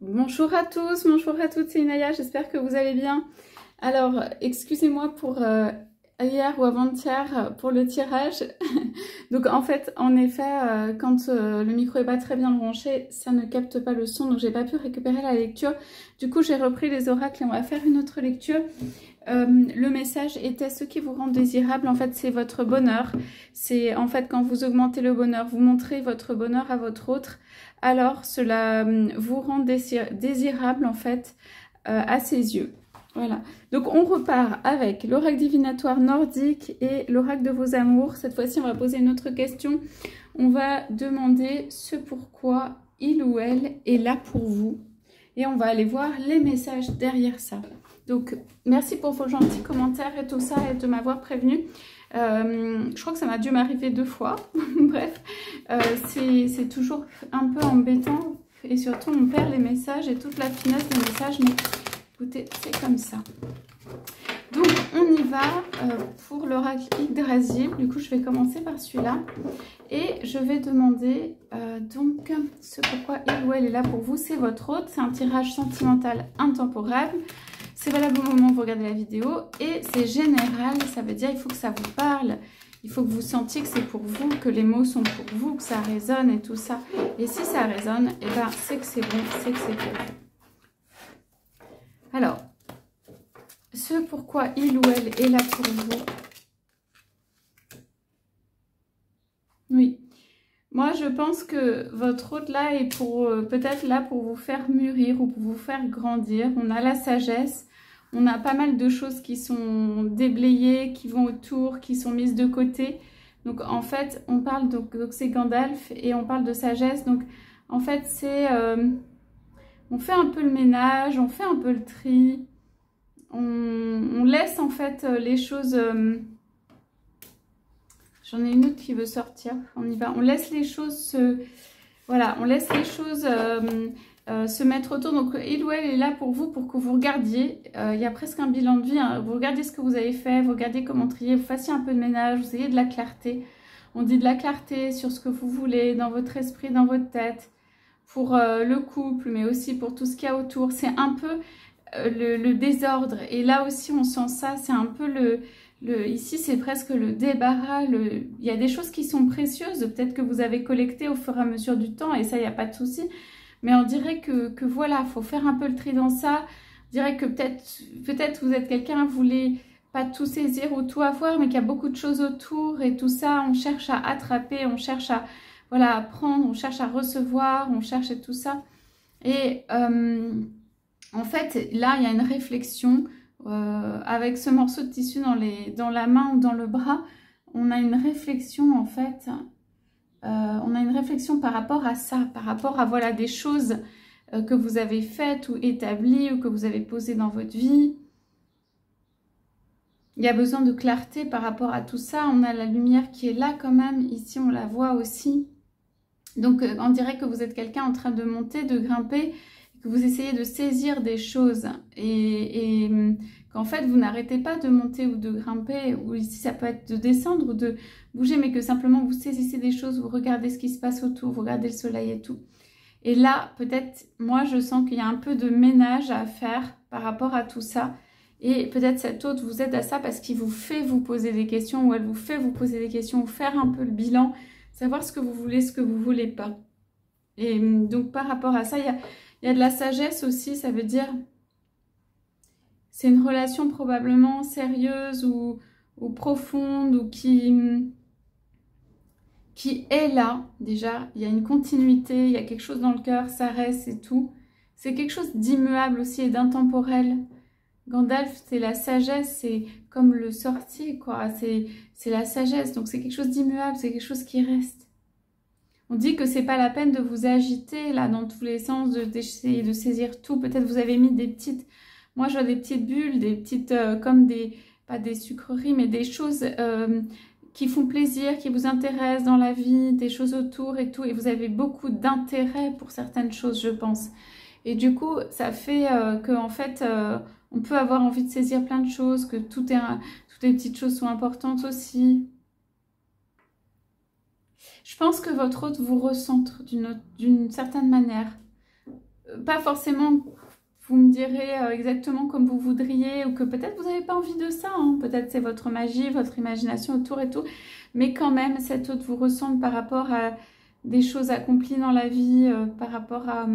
Bonjour à tous, bonjour à toutes, c'est Inaya, j'espère que vous allez bien. Alors, excusez-moi pour hier ou avant-hier pour le tirage. Donc en fait, en effet, quand le micro est pas très bien branché, ça ne capte pas le son, donc j'ai pas pu récupérer la lecture. Du coup, j'ai repris les oracles et on va faire une autre lecture. Le message était ce qui vous rend désirable. En fait, c'est votre bonheur. C'est en fait quand vous augmentez le bonheur, vous montrez votre bonheur à votre autre. Alors cela vous rend désirable en fait à ses yeux. Voilà. Donc on repart avec l'oracle divinatoire nordique et l'oracle de vos amours. Cette fois-ci, on va poser une autre question. On va demander ce pourquoi il ou elle est là pour vous. Et on va aller voir les messages derrière ça. Donc, merci pour vos gentils commentaires et tout ça et de m'avoir prévenu. Je crois que ça m'a dû m'arriver 2 fois. Bref, c'est toujours un peu embêtant. Et surtout, on perd les messages et toute la finesse des messages. Mais écoutez, c'est comme ça. Donc, on y va pour l'oracle Yggdrasil. Du coup, je vais commencer par celui-là. Et je vais demander donc ce pourquoi il ou elle est là pour vous. C'est votre hôte. C'est un tirage sentimental intemporel. C'est valable au moment où vous regardez la vidéo. Et c'est général. Ça veut dire il faut que ça vous parle. Il faut que vous sentiez que c'est pour vous, que les mots sont pour vous, que ça résonne et tout ça. Et si ça résonne, eh ben, c'est que c'est bon, c'est que c'est pour vous. Alors, ce pourquoi il ou elle est là pour vous. Oui. Moi, je pense que votre hôte là est pour peut-être là pour vous faire mûrir ou pour vous faire grandir. On a la sagesse. On a pas mal de choses qui sont déblayées, qui vont autour, qui sont mises de côté. Donc, en fait, on parle, donc c'est Gandalf et on parle de sagesse. Donc, en fait, c'est... on fait un peu le ménage, on fait un peu le tri. On laisse, en fait, les choses... J'en ai une autre qui veut sortir. On y va. On laisse les choses se... Voilà, on laisse les choses... se mettre autour. Donc, il ou elle est là pour vous, pour que vous regardiez. Il y a presque un bilan de vie. Hein. Vous regardez ce que vous avez fait, vous regardez comment trier, vous fassiez un peu de ménage, vous ayez de la clarté. On dit de la clarté sur ce que vous voulez, dans votre esprit, dans votre tête, pour le couple, mais aussi pour tout ce qu'il y a autour. C'est un peu le désordre. Et là aussi, on sent ça. C'est un peu ici, c'est presque le débarras. Il y a des choses qui sont précieuses, peut-être que vous avez collectées au fur et à mesure du temps, et ça, il n'y a pas de souci. Mais on dirait que voilà, il faut faire un peu le tri dans ça. On dirait que peut-être vous êtes quelqu'un, vous voulez pas tout saisir ou tout avoir, mais qu'il y a beaucoup de choses autour et tout ça. On cherche à attraper, on cherche à, voilà, à prendre, on cherche à recevoir, on cherche et tout ça. Et en fait, là, il y a une réflexion avec ce morceau de tissu dans la main ou dans le bras. On a une réflexion en fait... on a une réflexion par rapport à ça, par rapport à voilà, des choses que vous avez faites ou établies ou que vous avez posées dans votre vie. Il y a besoin de clarté par rapport à tout ça. On a la lumière qui est là quand même. Ici, on la voit aussi. Donc, on dirait que vous êtes quelqu'un en train de monter, de grimper, que vous essayez de saisir des choses et qu'en fait, vous n'arrêtez pas de monter ou de grimper, ou ici, ça peut être de descendre ou de bouger, mais que simplement, vous saisissez des choses, vous regardez ce qui se passe autour, vous regardez le soleil et tout. Et là, peut-être, moi, je sens qu'il y a un peu de ménage à faire par rapport à tout ça. Et peut-être cet autre vous aide à ça parce qu'il vous fait vous poser des questions ou elle vous fait vous poser des questions ou faire un peu le bilan, savoir ce que vous voulez, ce que vous voulez pas. Et donc, par rapport à ça, il y a de la sagesse aussi, ça veut dire... C'est une relation probablement sérieuse ou profonde ou qui est là déjà. Il y a une continuité, il y a quelque chose dans le cœur, ça reste et tout. C'est quelque chose d'immuable aussi et d'intemporel. Gandalf, c'est la sagesse, c'est comme le sorcier, quoi. C'est la sagesse, donc c'est quelque chose d'immuable, c'est quelque chose qui reste. On dit que c'est pas la peine de vous agiter là dans tous les sens, d'essayer de saisir tout. Peut-être vous avez mis des petites... Moi, je vois des petites bulles, des petites, comme des, pas des sucreries, mais des choses qui font plaisir, qui vous intéressent dans la vie, des choses autour et tout. Et vous avez beaucoup d'intérêt pour certaines choses, je pense. Et du coup, ça fait que en fait, on peut avoir envie de saisir plein de choses, que toutes les petites choses sont importantes aussi. Je pense que votre hôte vous recentre d'une certaine manière. pas forcément, vous me direz exactement comme vous voudriez, ou que peut-être vous n'avez pas envie de ça, hein. Peut-être c'est votre magie, votre imagination autour et tout, mais quand même, cet autre vous ressemble par rapport à des choses accomplies dans la vie, par rapport à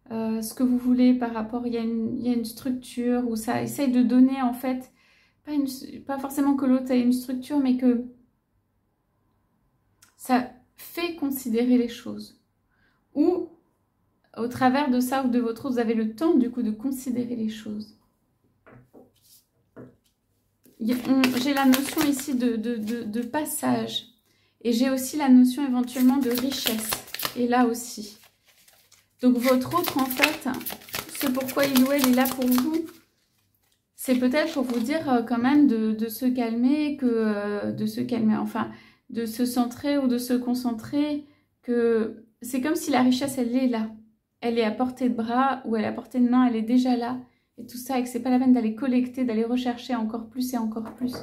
ce que vous voulez, par rapport, il y a une structure, où ça essaye de donner en fait, pas forcément que l'autre ait une structure, mais que ça fait considérer les choses. Ou au travers de ça ou de votre autre, vous avez le temps du coup de considérer les choses. J'ai la notion ici de passage. Et j'ai aussi la notion éventuellement de richesse. Et là aussi. Donc votre autre en fait, ce pourquoi il ou elle est là pour vous, c'est peut-être pour vous dire quand même de se calmer, enfin de se centrer ou de se concentrer, que c'est comme si la richesse elle est là. Elle est à portée de bras ou elle est à portée de main, elle est déjà là. Et tout ça, et que c'est pas la peine d'aller collecter, d'aller rechercher encore plus et encore plus.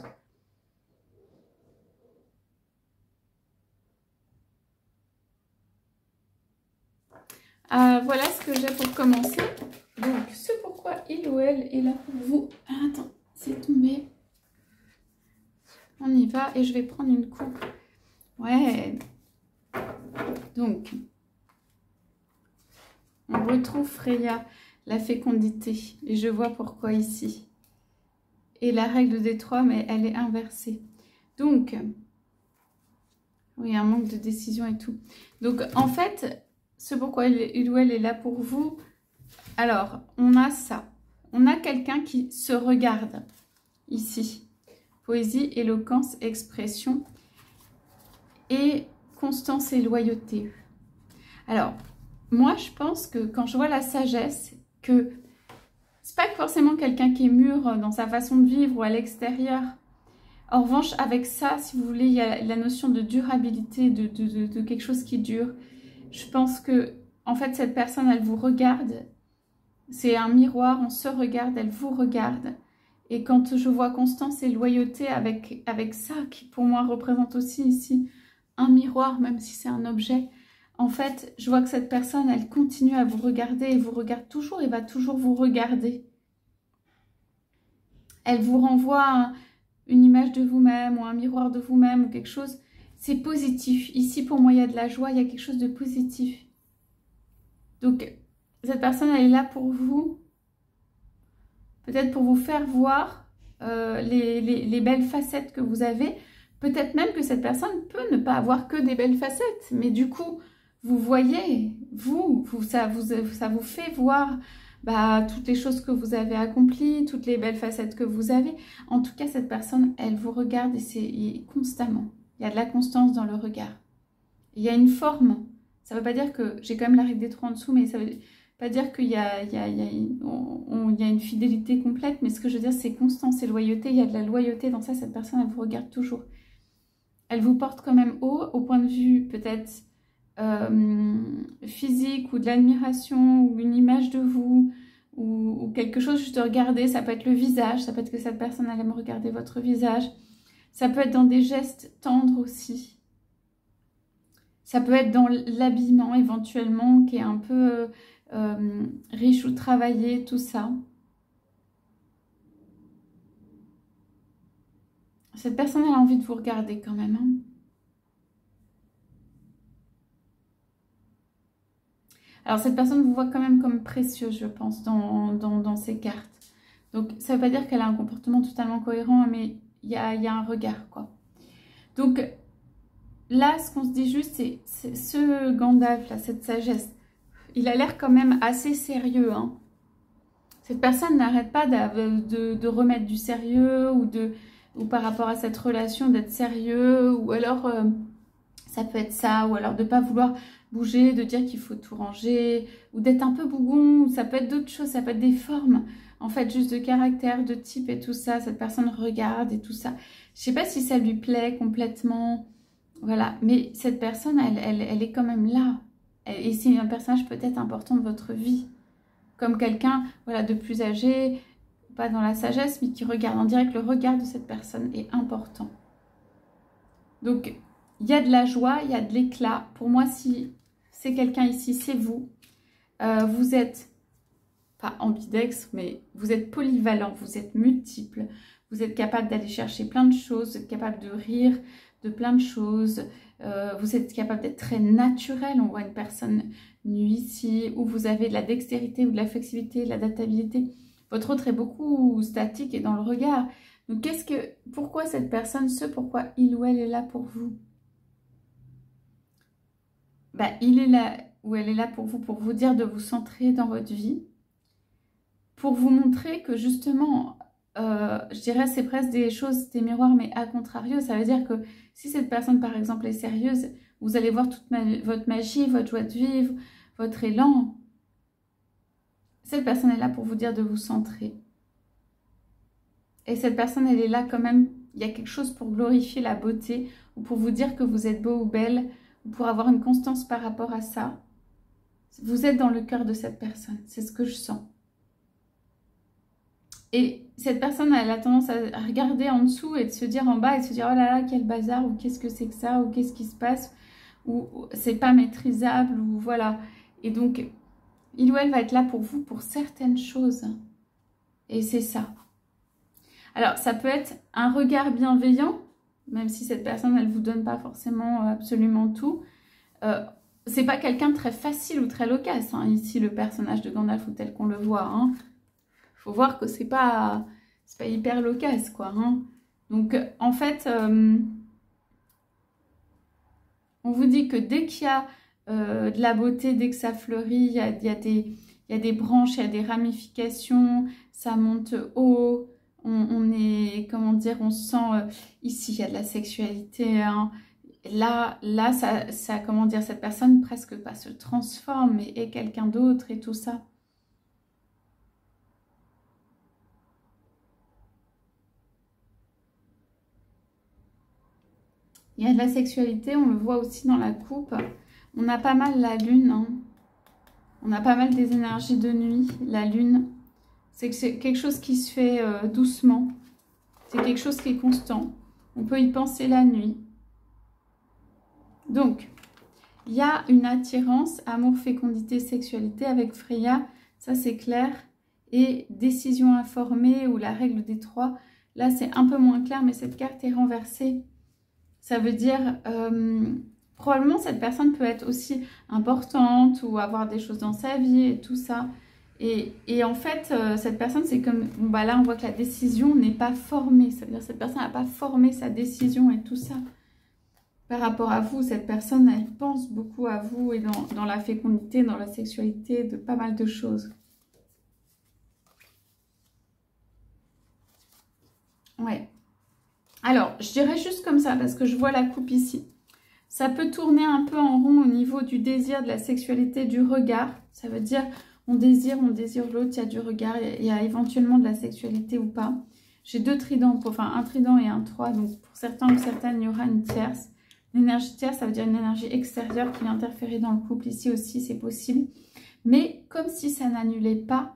Voilà ce que j'ai pour commencer. Donc, ce pourquoi il ou elle est là pour vous. Ah, attends, c'est tombé. On y va et je vais prendre une coupe. Ouais. Donc, on retrouve Freya, la fécondité. Et je vois pourquoi ici. Et la règle des 3, mais elle est inversée. Donc, oui, un manque de décision et tout. Donc, en fait, ce pourquoi il ou elle est là pour vous. Alors, on a ça. On a quelqu'un qui se regarde ici. Poésie, éloquence, expression et constance et loyauté. Alors, moi, je pense que quand je vois la sagesse, que c'est pas forcément quelqu'un qui est mûr dans sa façon de vivre ou à l'extérieur. En revanche, avec ça, si vous voulez, il y a la notion de durabilité, de quelque chose qui dure. Je pense que, en fait, cette personne, elle vous regarde. C'est un miroir, on se regarde, elle vous regarde. Et quand je vois constance et loyauté avec ça, qui pour moi représente aussi ici un miroir, même si c'est un objet, en fait, je vois que cette personne, elle continue à vous regarder et vous regarde toujours et va toujours vous regarder. Elle vous renvoie une image de vous-même ou un miroir de vous-même ou quelque chose. C'est positif. Ici, pour moi, il y a de la joie, il y a quelque chose de positif. Donc, cette personne, elle est là pour vous. Peut-être pour vous faire voir les belles facettes que vous avez. Peut-être même que cette personne peut ne pas avoir que des belles facettes. Mais du coup, vous voyez, ça vous fait voir toutes les choses que vous avez accomplies, toutes les belles facettes que vous avez. En tout cas, cette personne, elle vous regarde et c'est constamment. Il y a de la constance dans le regard. Il y a une forme. Ça ne veut pas dire que... J'ai quand même la règle des 3 en dessous, mais ça veut pas dire qu'il y a une fidélité complète. Mais ce que je veux dire, c'est constance et loyauté. Il y a de la loyauté dans ça. Cette personne, elle vous regarde toujours. Elle vous porte quand même haut, au point de vue peut-être physique ou de l'admiration ou une image de vous ou quelque chose juste de regarder. Ça peut être le visage. Ça peut être que cette personne, elle aime regarder votre visage. Ça peut être dans des gestes tendres aussi. Ça peut être dans l'habillement éventuellement qui est un peu riche ou travaillé, tout ça. Cette personne, elle a envie de vous regarder quand même. Hein. Alors cette personne vous voit quand même comme précieuse, je pense, dans ses cartes. Donc ça ne veut pas dire qu'elle a un comportement totalement cohérent, mais il y a un regard, quoi. Donc... Là, ce qu'on se dit juste, c'est ce Gandalf, là, cette sagesse, il a l'air quand même assez sérieux. Hein. Cette personne n'arrête pas de remettre du sérieux ou par rapport à cette relation d'être sérieux. Ou alors, ça peut être ça. Ou alors de ne pas vouloir bouger, de dire qu'il faut tout ranger. Ou d'être un peu bougon. Ou ça peut être d'autres choses, ça peut être des formes. En fait, juste de caractère, de type et tout ça. Cette personne regarde et tout ça. Je ne sais pas si ça lui plaît complètement. Voilà, mais cette personne, elle est quand même là. Et c'est un personnage peut-être important de votre vie. Comme quelqu'un voilà, de plus âgé, pas dans la sagesse, mais qui regarde. On dirait que le regard de cette personne est important. Donc, il y a de la joie, il y a de l'éclat. Pour moi, si c'est quelqu'un ici, c'est vous. Vous êtes, pas ambidextre, mais vous êtes polyvalent, vous êtes multiple. Vous êtes capable d'aller chercher plein de choses, vous êtes capable de rire de plein de choses. Vous êtes capable d'être très naturel. On voit une personne nue ici, où vous avez de la dextérité ou de la flexibilité, de l'adaptabilité. Votre autre est beaucoup statique et dans le regard. Donc, pourquoi cette personne, pourquoi il ou elle est là pour vous? Ben, il est là ou elle est là pour vous dire de vous centrer dans votre vie, pour vous montrer que justement, je dirais, c'est presque des choses, des miroirs, mais à contrario, ça veut dire que si cette personne, par exemple, est sérieuse, vous allez voir toute votre magie, votre joie de vivre, votre élan. Cette personne est là pour vous dire de vous centrer. Et cette personne, elle est là quand même, il y a quelque chose pour glorifier la beauté, ou pour vous dire que vous êtes beau ou belle, ou pour avoir une constance par rapport à ça. Vous êtes dans le cœur de cette personne, c'est ce que je sens. Et cette personne, elle a tendance à regarder en dessous et de se dire en bas et de se dire « Oh là là, quel bazar » ou « Qu'est-ce que c'est que ça » ou « Qu'est-ce qui se passe » ou « C'est pas maîtrisable » ou voilà. Et donc, il ou elle va être là pour vous pour certaines choses. Et c'est ça. Alors, ça peut être un regard bienveillant, même si cette personne, elle ne vous donne pas forcément absolument tout. C'est pas quelqu'un de très facile ou très loquace, hein, ici, le personnage de Gandalf, ou tel qu'on le voit, hein. Faut voir que c'est pas hyper loquace, quoi. Hein. Donc, en fait, on vous dit que dès qu'il y a de la beauté, dès que ça fleurit, il y a des branches, il y a des ramifications, ça monte haut, on est, comment dire, on sent, ici, il y a de la sexualité, hein. Là, ça, comment dire, cette personne presque pas se transforme et est quelqu'un d'autre et tout ça. Il y a de la sexualité, on le voit aussi dans la coupe. On a pas mal la lune, hein. On a pas mal des énergies de nuit. La lune, c'est quelque chose qui se fait doucement. C'est quelque chose qui est constant. On peut y penser la nuit. Donc, il y a une attirance, amour, fécondité, sexualité avec Freya. Ça, c'est clair. Et décision informée ou la règle des trois. Là, c'est un peu moins clair, mais cette carte est renversée. Ça veut dire, probablement cette personne peut être aussi importante ou avoir des choses dans sa vie et tout ça. Et en fait, cette personne, c'est comme, bon, bah là on voit que la décision n'est pas formée. Ça veut dire que cette personne n'a pas formé sa décision et tout ça. Par rapport à vous, cette personne, elle pense beaucoup à vous et dans la fécondité, dans la sexualité, de pas mal de choses. Ouais. Alors, je dirais juste comme ça, parce que je vois la coupe ici. Ça peut tourner un peu en rond au niveau du désir, de la sexualité, du regard. Ça veut dire, on désire l'autre, il y a du regard, il y a éventuellement de la sexualité ou pas. J'ai deux tridents, enfin un trident et un 3, donc pour certains ou certaines, il y aura une tierce. L'énergie tierce, ça veut dire une énergie extérieure qui vient interférer dans le couple. Ici aussi, c'est possible. Mais comme si ça n'annulait pas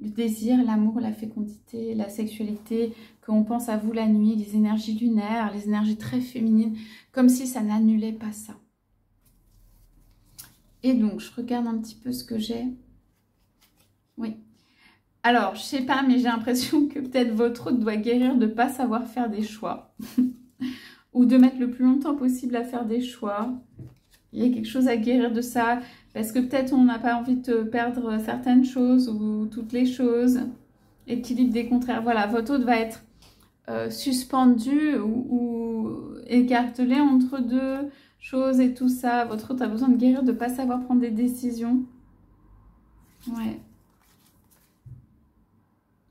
le désir, l'amour, la fécondité, la sexualité, qu'on pense à vous la nuit, les énergies lunaires, les énergies très féminines, comme si ça n'annulait pas ça. Et donc, je regarde un petit peu ce que j'ai. Oui. Alors, je sais pas, mais j'ai l'impression que peut-être votre autre doit guérir de ne pas savoir faire des choix. Ou de mettre le plus longtemps possible à faire des choix. Il y a quelque chose à guérir de ça. Parce que peut-être on n'a pas envie de perdre certaines choses ou toutes les choses. Équilibre des contraires. Voilà, votre autre va être suspendu ou écartelé entre deux choses et tout ça. Votre autre a besoin de guérir de ne pas savoir prendre des décisions. Ouais.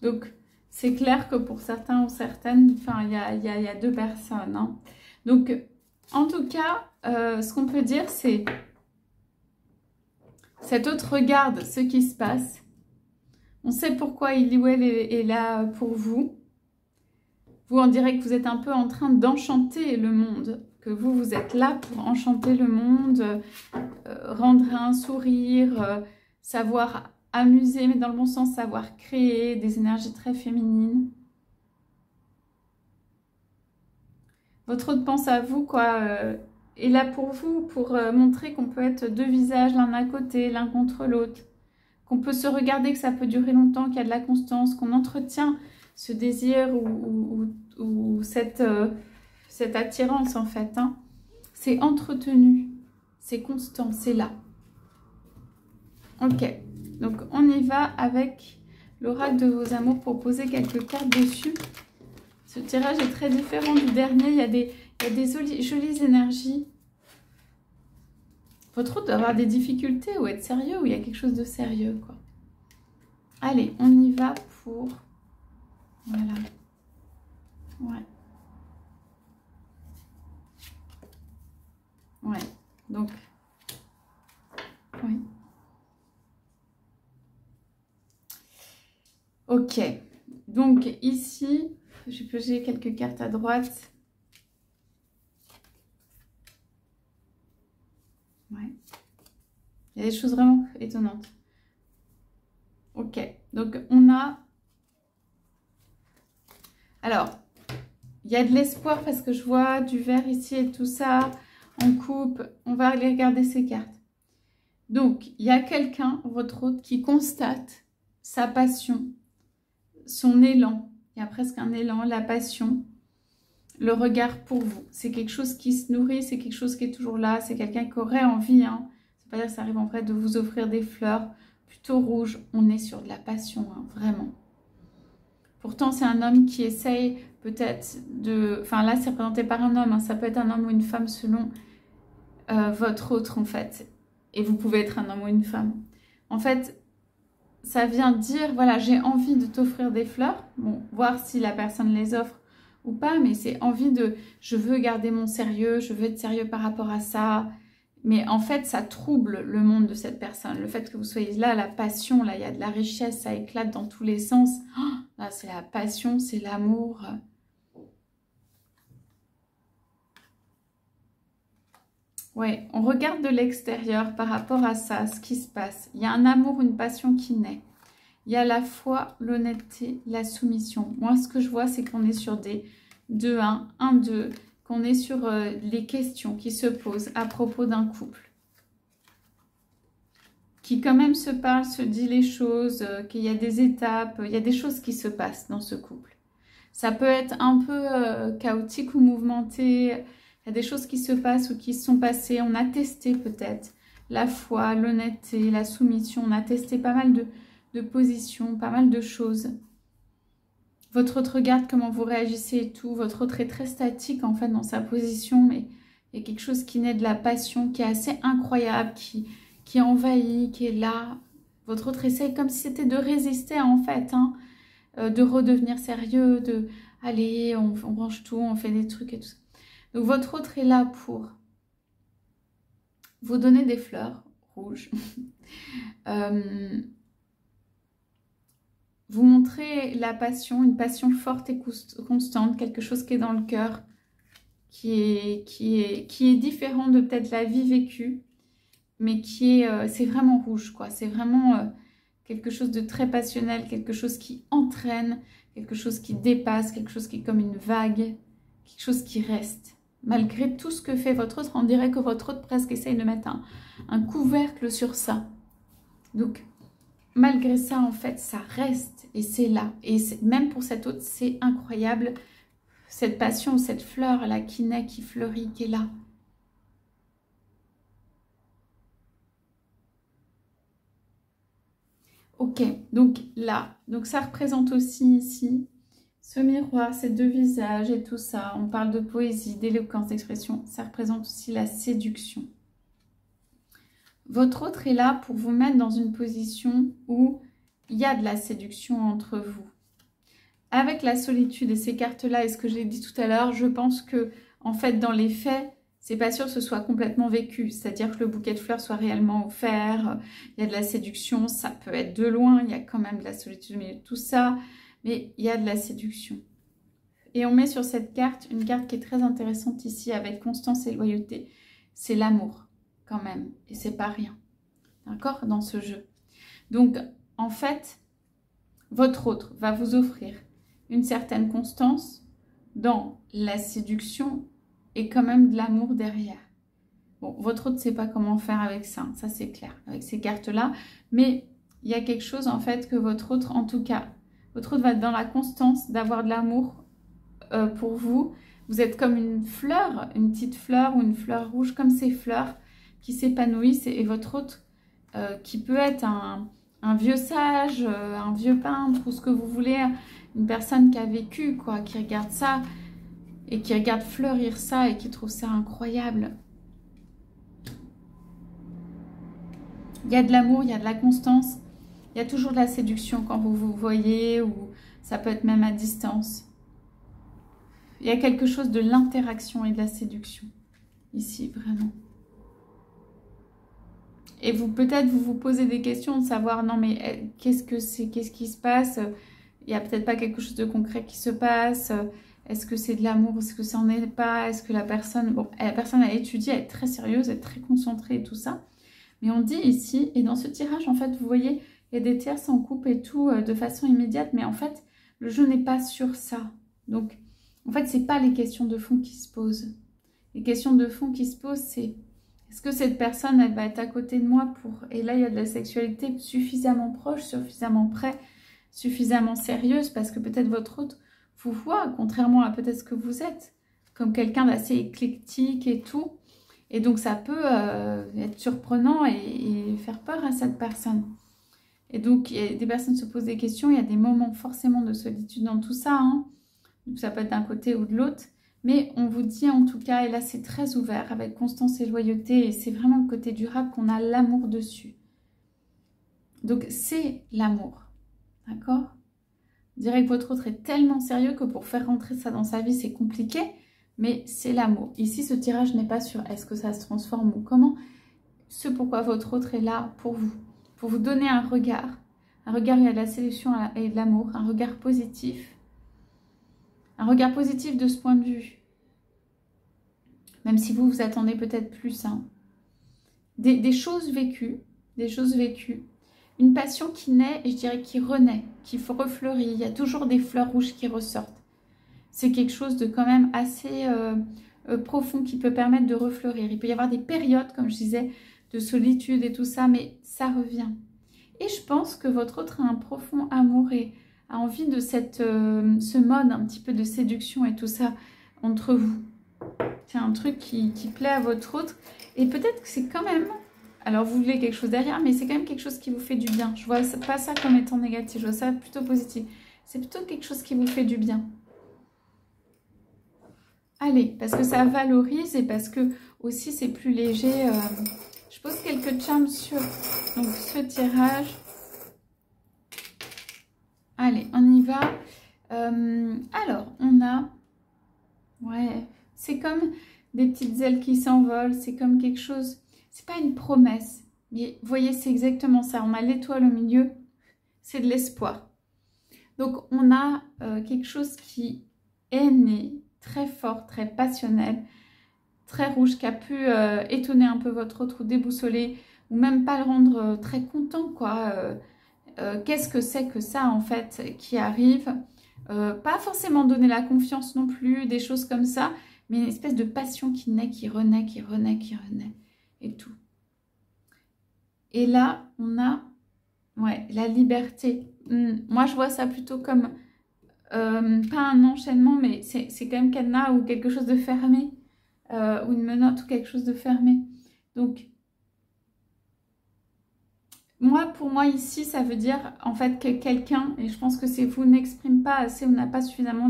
Donc, c'est clair que pour certains ou certaines, enfin, il y a deux personnes. Hein. Donc, en tout cas, ce qu'on peut dire, c'est cet autre regarde ce qui se passe. On sait pourquoi il ou elle est là pour vous. Vous, on dirait que vous êtes un peu en train d'enchanter le monde. Que vous êtes là pour enchanter le monde, rendre un sourire, savoir amuser, mais dans le bon sens, savoir créer des énergies très féminines. Votre autre pense à vous, quoi, est là pour vous, pour montrer qu'on peut être deux visages l'un à côté, l'un contre l'autre. qu'on peut se regarder, que ça peut durer longtemps, qu'il y a de la constance, qu'on entretient ce désir ou cette attirance en fait. Hein. C'est entretenu, c'est constant, c'est là. Ok, donc on y va avec l'oracle de vos amours pour poser quelques cartes dessus. Ce tirage est très différent du dernier, il y a des jolies énergies. Votre autre doit avoir des difficultés ou être sérieux, ou il y a quelque chose de sérieux, quoi. Allez, on y va pour... Voilà. Ouais. Ouais. Donc... Oui. Ok. Donc, ici, je peux poser quelques cartes à droite. Ouais. Il y a des choses vraiment étonnantes. Ok. Donc, on a... Alors, il y a de l'espoir parce que je vois du vert ici et tout ça en coupe. On va aller regarder ces cartes. Donc, il y a quelqu'un, votre autre, qui constate sa passion, son élan. Il y a presque un élan, la passion, le regard pour vous. C'est quelque chose qui se nourrit, c'est quelque chose qui est toujours là. C'est quelqu'un qui aurait envie, hein. C'est pas dire que ça arrive en vrai de vous offrir des fleurs plutôt rouges. On est sur de la passion, hein, vraiment. Pourtant, c'est un homme qui essaye peut-être de... Enfin, là, c'est représenté par un homme. Hein. Ça peut être un homme ou une femme selon votre autre, en fait. Et vous pouvez être un homme ou une femme. En fait, ça vient dire, voilà, j'ai envie de t'offrir des fleurs. Bon, voir si la personne les offre ou pas. Mais c'est envie de... Je veux garder mon sérieux. Je veux être sérieux par rapport à ça. Mais en fait, ça trouble le monde de cette personne. Le fait que vous soyez là, la passion, là, il y a de la richesse, ça éclate dans tous les sens. Oh, là, c'est la passion, c'est l'amour. Ouais, on regarde de l'extérieur par rapport à ça, ce qui se passe. Il y a un amour, une passion qui naît. Il y a la foi, l'honnêteté, la soumission. Moi, ce que je vois, c'est qu'on est sur des 2-1, 1-2, qu'on est sur les questions qui se posent à propos d'un couple. Qui quand même se parle, se dit les choses, qu'il y a des étapes, il y a des choses qui se passent dans ce couple. Ça peut être un peu chaotique ou mouvementé, il y a des choses qui se passent ou qui se sont passées. On a testé peut-être la foi, l'honnêteté, la soumission, on a testé pas mal de positions, pas mal de choses. Votre autre regarde comment vous réagissez et tout. Votre autre est très statique en fait dans sa position, mais il y a quelque chose qui naît de la passion, qui est assez incroyable, qui envahit, qui est là. Votre autre essaye comme si c'était de résister en fait, hein, de redevenir sérieux, de allez, on range tout, on fait des trucs et tout ça. Donc votre autre est là pour vous donner des fleurs rouges, vous montrer la passion, une passion forte et constante, quelque chose qui est dans le cœur, qui est différent de peut-être la vie vécue, mais c'est vraiment rouge, quoi. C'est vraiment quelque chose de très passionnel, quelque chose qui entraîne, quelque chose qui dépasse, quelque chose qui est comme une vague, quelque chose qui reste. Malgré tout ce que fait votre autre, on dirait que votre autre presque essaye de mettre un couvercle sur ça. Donc, malgré ça, en fait, ça reste et c'est là. Et même pour cette autre, c'est incroyable. Cette passion, cette fleur-là qui naît, qui fleurit, qui est là. Ok, donc là, donc ça représente aussi ici ce miroir, ces deux visages et tout ça. On parle de poésie, d'éloquence, d'expression. Ça représente aussi la séduction. Votre autre est là pour vous mettre dans une position où il y a de la séduction entre vous. Avec la solitude et ces cartes-là et ce que j'ai dit tout à l'heure, je pense que, en fait, dans les faits, c'est pas sûr que ce soit complètement vécu. C'est-à-dire que le bouquet de fleurs soit réellement offert. Il y a de la séduction, ça peut être de loin. Il y a quand même de la solitude au milieu de tout ça. Mais il y a de la séduction. Et on met sur cette carte une carte qui est très intéressante ici avec constance et loyauté. C'est l'amour, quand même. Et c'est pas rien. D'accord? Dans ce jeu. Donc, en fait, votre autre va vous offrir une certaine constance dans la séduction et quand même de l'amour derrière. Bon, votre autre ne sait pas comment faire avec ça. Ça, c'est clair. Avec ces cartes-là. Mais il y a quelque chose en fait que votre autre, en tout cas, votre autre va être dans la constance d'avoir de l'amour pour vous. Vous êtes comme une fleur, une petite fleur ou une fleur rouge, comme ces fleurs qui s'épanouissent. Et votre autre, qui peut être un vieux sage, un vieux peintre ou ce que vous voulez, une personne qui a vécu, quoi, qui regarde ça et qui regarde fleurir ça et qui trouve ça incroyable. Il y a de l'amour, il y a de la constance, il y a toujours de la séduction quand vous vous voyez ou ça peut être même à distance. Il y a quelque chose de l'interaction et de la séduction ici, vraiment. Et vous, peut-être, vous posez des questions de savoir, non mais qu'est-ce que c'est, qu'est-ce qui se passe? Il n'y a peut-être pas quelque chose de concret qui se passe. Est-ce que c'est de l'amour? Est-ce que ça n'en est pas? Est-ce que la personne... Bon, la personne a étudié, elle est très sérieuse, elle est très concentrée et tout ça. Mais on dit ici, et dans ce tirage, en fait, vous voyez, il y a des tierces en couple et tout de façon immédiate. Mais en fait, le jeu n'est pas sur ça. Donc, en fait, ce n'est pas les questions de fond qui se posent. Les questions de fond qui se posent, c'est... Est-ce que cette personne, elle va être à côté de moi pour... Et là, il y a de la sexualité suffisamment proche, suffisamment près, suffisamment sérieuse, parce que peut-être votre autre vous voit, contrairement à peut-être ce que vous êtes, comme quelqu'un d'assez éclectique et tout. Et donc, ça peut être surprenant et faire peur à cette personne. Et donc, des personnes se posent des questions, il y a des moments forcément de solitude dans tout ça. Hein. Donc, ça peut être d'un côté ou de l'autre. Mais on vous dit en tout cas, et là c'est très ouvert, avec constance et loyauté, et c'est vraiment le côté durable qu'on a l'amour dessus. Donc c'est l'amour, d'accord? On dirait que votre autre est tellement sérieux que pour faire rentrer ça dans sa vie, c'est compliqué, mais c'est l'amour. Ici, ce tirage n'est pas sur est-ce que ça se transforme ou comment. Ce pourquoi votre autre est là pour vous donner un regard où il y a de la séduction et de l'amour, un regard positif. Un regard positif de ce point de vue. Même si vous attendez peut-être plus. Hein. Des choses vécues. Une passion qui naît et je dirais qui renaît, qui refleurit. Il y a toujours des fleurs rouges qui ressortent. C'est quelque chose de quand même assez profond qui peut permettre de refleurir. Il peut y avoir des périodes, comme je disais, de solitude et tout ça, mais ça revient. Et je pense que votre autre a un profond amour et a envie de ce mode un petit peu de séduction et tout ça entre vous. C'est un truc qui plaît à votre autre. Et peut-être que c'est quand même... Alors, vous voulez quelque chose derrière, mais c'est quand même quelque chose qui vous fait du bien. Je vois pas ça comme étant négatif, je vois ça plutôt positif. C'est plutôt quelque chose qui vous fait du bien. Allez, parce que ça valorise et parce que aussi c'est plus léger. Je pose quelques charmes sur donc, ce tirage. Allez, on y va. Alors, on a... Ouais, c'est comme des petites ailes qui s'envolent. C'est comme quelque chose... C'est pas une promesse. Mais vous voyez, c'est exactement ça. On a l'étoile au milieu. C'est de l'espoir. Donc, on a quelque chose qui est né, très fort, très passionnel, très rouge, qui a pu étonner un peu votre autre ou déboussoler, ou même pas le rendre très content, quoi. Qu'est-ce que c'est que ça, en fait, qui arrive? Pas forcément donner la confiance non plus, des choses comme ça, mais une espèce de passion qui naît, qui renaît, qui renaît, qui renaît, et tout. Et là, on a ouais, la liberté. Moi, je vois ça plutôt comme, pas un enchaînement, mais c'est quand même cadenas ou quelque chose de fermé, ou une menotte ou quelque chose de fermé. Donc, pour moi, ici, ça veut dire en fait que quelqu'un, et je pense que c'est vous, n'exprime pas assez ou n'a pas suffisamment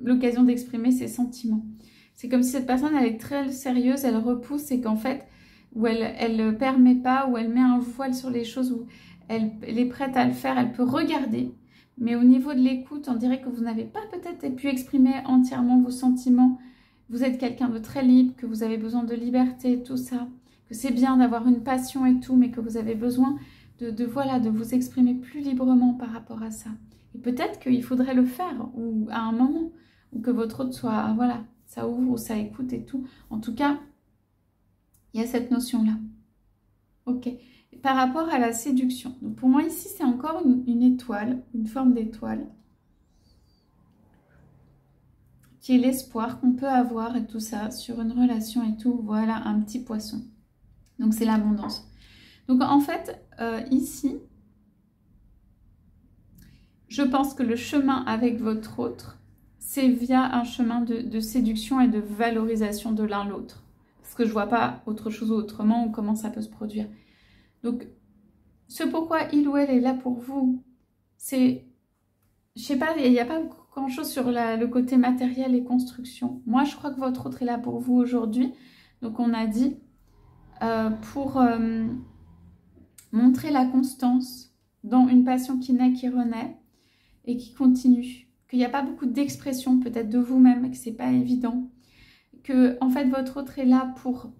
l'occasion d'exprimer ses sentiments. C'est comme si cette personne, elle est très sérieuse, elle repousse et qu'en fait, où elle ne permet pas, où elle met un voile sur les choses, où elle est prête à le faire, elle peut regarder. Mais au niveau de l'écoute, on dirait que vous n'avez pas peut-être pu exprimer entièrement vos sentiments. Vous êtes quelqu'un de très libre, que vous avez besoin de liberté, tout ça. Que c'est bien d'avoir une passion et tout, mais que vous avez besoin voilà, de vous exprimer plus librement par rapport à ça. Et peut-être qu'il faudrait le faire, ou à un moment, ou que votre autre soit, voilà, ça ouvre ou ça écoute et tout. En tout cas, il y a cette notion-là. Ok. Et par rapport à la séduction. Donc pour moi, ici, c'est encore une étoile, une forme d'étoile, qui est l'espoir qu'on peut avoir et tout ça, sur une relation et tout. Voilà, un petit poisson. Donc c'est l'abondance. Donc en fait, ici, je pense que le chemin avec votre autre, c'est via un chemin de séduction et de valorisation de l'un l'autre. Parce que je vois pas autre chose ou autrement ou comment ça peut se produire. Donc, ce pourquoi il ou elle est là pour vous, c'est, je sais pas, il n'y a pas grand chose sur le côté matériel et construction. Moi, je crois que votre autre est là pour vous aujourd'hui. Donc, on a dit pour montrer la constance dans une passion qui naît, qui renaît et qui continue. Qu'il n'y a pas beaucoup d'expression peut-être de vous-même et que c'est pas évident. Que, en fait, votre autre est là pour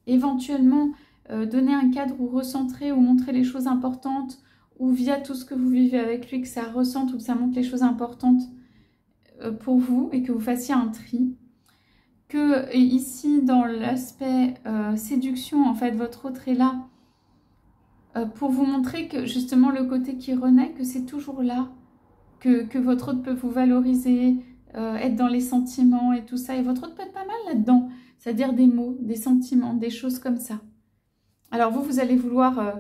éventuellement donner un cadre ou recentrer ou montrer les choses importantes ou via tout ce que vous vivez avec lui, que ça ressente ou que ça montre les choses importantes pour vous et que vous fassiez un tri. Que ici, dans l'aspect séduction, en fait, votre autre est là pour vous montrer que justement le côté qui renaît, que c'est toujours là, que votre autre peut vous valoriser, être dans les sentiments et tout ça. Et votre autre peut être pas mal là-dedans, c'est-à-dire des mots, des sentiments, des choses comme ça. Alors vous allez vouloir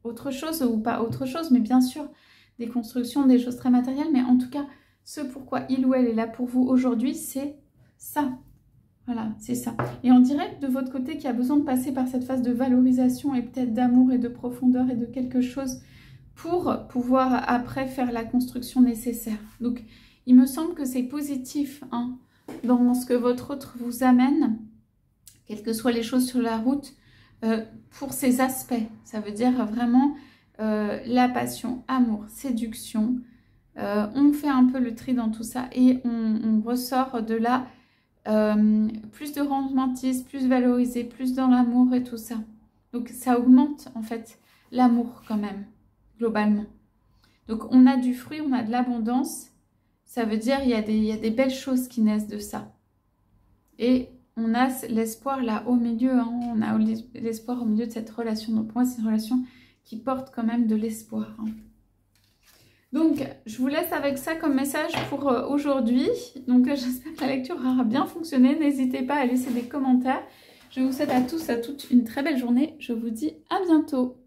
autre chose ou pas autre chose, mais bien sûr, des constructions, des choses très matérielles. Mais en tout cas, ce pourquoi il ou elle est là pour vous aujourd'hui, c'est ça. Voilà, c'est ça. Et on dirait de votre côté qu'il y a besoin de passer par cette phase de valorisation et peut-être d'amour et de profondeur et de quelque chose pour pouvoir après faire la construction nécessaire. Donc, il me semble que c'est positif hein, dans ce que votre autre vous amène, quelles que soient les choses sur la route, pour ces aspects. Ça veut dire vraiment la passion, amour, séduction. On fait un peu le tri dans tout ça et on ressort de là plus de romantisme, plus valorisé, plus dans l'amour et tout ça. Donc ça augmente en fait l'amour quand même, globalement. Donc on a du fruit, on a de l'abondance. Ça veut dire il y a des belles choses qui naissent de ça. Et on a l'espoir là au milieu, hein, on a l'espoir au milieu de cette relation. Donc pour moi c'est une relation qui porte quand même de l'espoir. Hein. Donc, je vous laisse avec ça comme message pour aujourd'hui. Donc, j'espère que la lecture aura bien fonctionné. N'hésitez pas à laisser des commentaires. Je vous souhaite à tous, à toutes une très belle journée. Je vous dis à bientôt.